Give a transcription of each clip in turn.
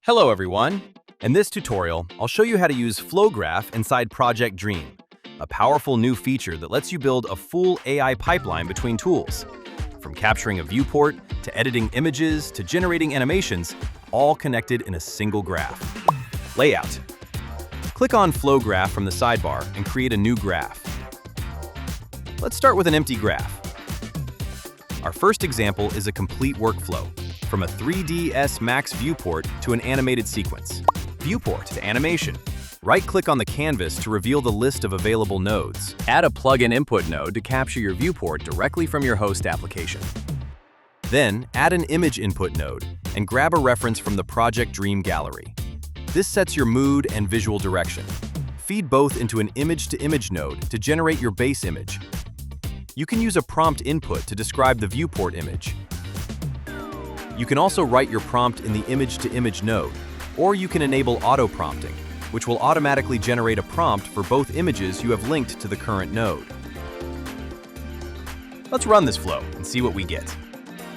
Hello everyone! In this tutorial, I'll show you how to use FlowGraph inside Project Dream, a powerful new feature that lets you build a full AI pipeline between tools. From capturing a viewport, to editing images, to generating animations, all connected in a single graph. Layout. Click on FlowGraph from the sidebar and create a new graph. Let's start with an empty graph. Our first example is a complete workflow, from a 3ds Max viewport to an animated sequence. Viewport to animation. Right-click on the canvas to reveal the list of available nodes. Add a plugin input node to capture your viewport directly from your host application. Then, add an image input node and grab a reference from the Project Dream gallery. This sets your mood and visual direction. Feed both into an image-to-image node to generate your base image. You can use a prompt input to describe the viewport image. You can also write your prompt in the image-to-image node, or you can enable auto-prompting, which will automatically generate a prompt for both images you have linked to the current node. Let's run this flow and see what we get.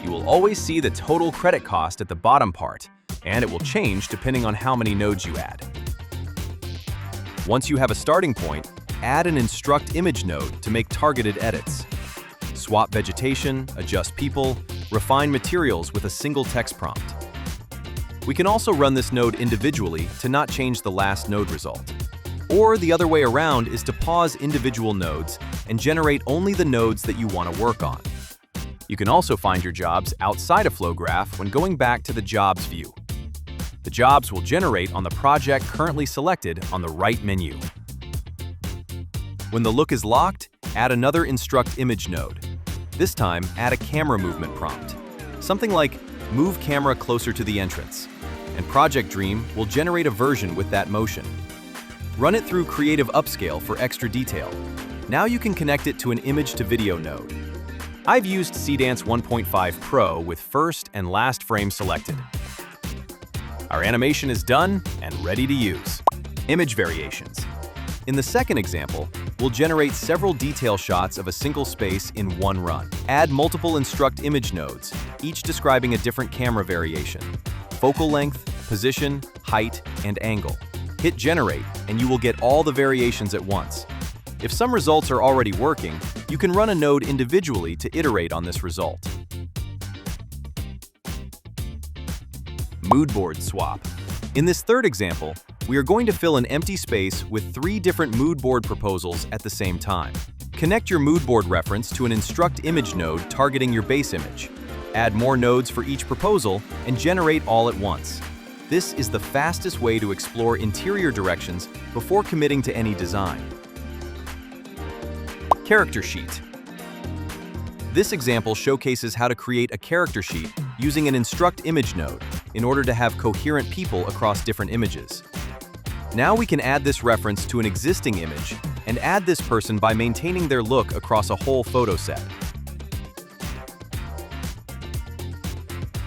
You will always see the total credit cost at the bottom part, and it will change depending on how many nodes you add. Once you have a starting point, add an instruct image node to make targeted edits. Swap vegetation, adjust people, refine materials with a single text prompt. We can also run this node individually to not change the last node result. Or the other way around is to pause individual nodes and generate only the nodes that you want to work on. You can also find your jobs outside of FlowGraph when going back to the Jobs view. The jobs will generate on the project currently selected on the right menu. When the look is locked, add another instruct image node. This time, add a camera movement prompt. Something like, move camera closer to the entrance. And Project Dream will generate a version with that motion. Run it through Creative Upscale for extra detail. Now you can connect it to an image-to-video node. I've used Cdance 1.5 Pro with first and last frame selected. Our animation is done and ready to use. Image variations. In the second example, we'll generate several detail shots of a single space in one run. Add multiple instruct image nodes, each describing a different camera variation, focal length, position, height, and angle. Hit generate, and you will get all the variations at once. If some results are already working, you can run a node individually to iterate on this result. Moodboard Swap. In this third example, we are going to fill an empty space with 3 different moodboard proposals at the same time. Connect your moodboard reference to an instruct image node targeting your base image. Add more nodes for each proposal and generate all at once. This is the fastest way to explore interior directions before committing to any design. Character sheet. This example showcases how to create a character sheet using an instruct image node in order to have coherent people across different images. Now we can add this reference to an existing image and add this person by maintaining their look across a whole photo set.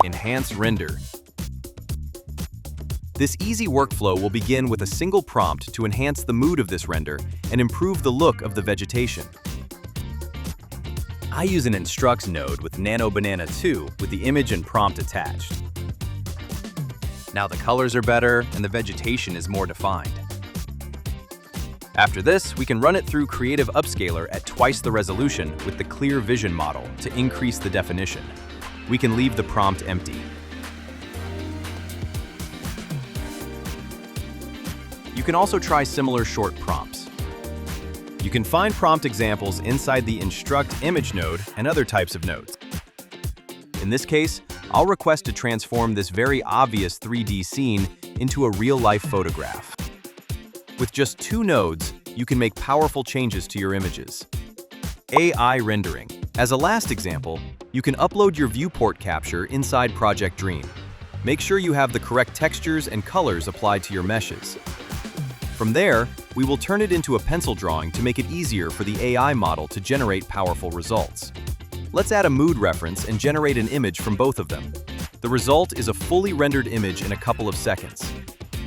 Enhance render. This easy workflow will begin with a single prompt to enhance the mood of this render and improve the look of the vegetation. I use an instructs node with Nano Banana 2 with the image and prompt attached. Now the colors are better and the vegetation is more defined. After this, we can run it through Creative Upscaler at twice the resolution with the Clear Vision model to increase the definition. We can leave the prompt empty. You can also try similar short prompts. You can find prompt examples inside the Instruct Image node and other types of nodes. In this case, I'll request to transform this very obvious 3D scene into a real-life photograph. With just 2 nodes, you can make powerful changes to your images. AI rendering. As a last example, you can upload your viewport capture inside Project Dream. Make sure you have the correct textures and colors applied to your meshes. From there, we will turn it into a pencil drawing to make it easier for the AI model to generate powerful results. Let's add a mood reference and generate an image from both of them. The result is a fully rendered image in a couple of seconds.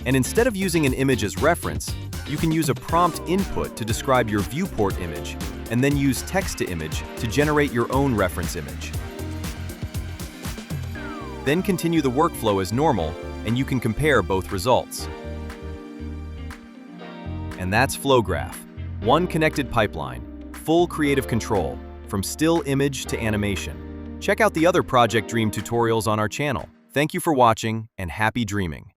And instead of using an image as reference, you can use a prompt input to describe your viewport image, and then use text-to-image to generate your own reference image. Then continue the workflow as normal, and you can compare both results. And that's FlowGraph, one connected pipeline, full creative control, from still image to animation. Check out the other Project Dream tutorials on our channel. Thank you for watching, and happy dreaming.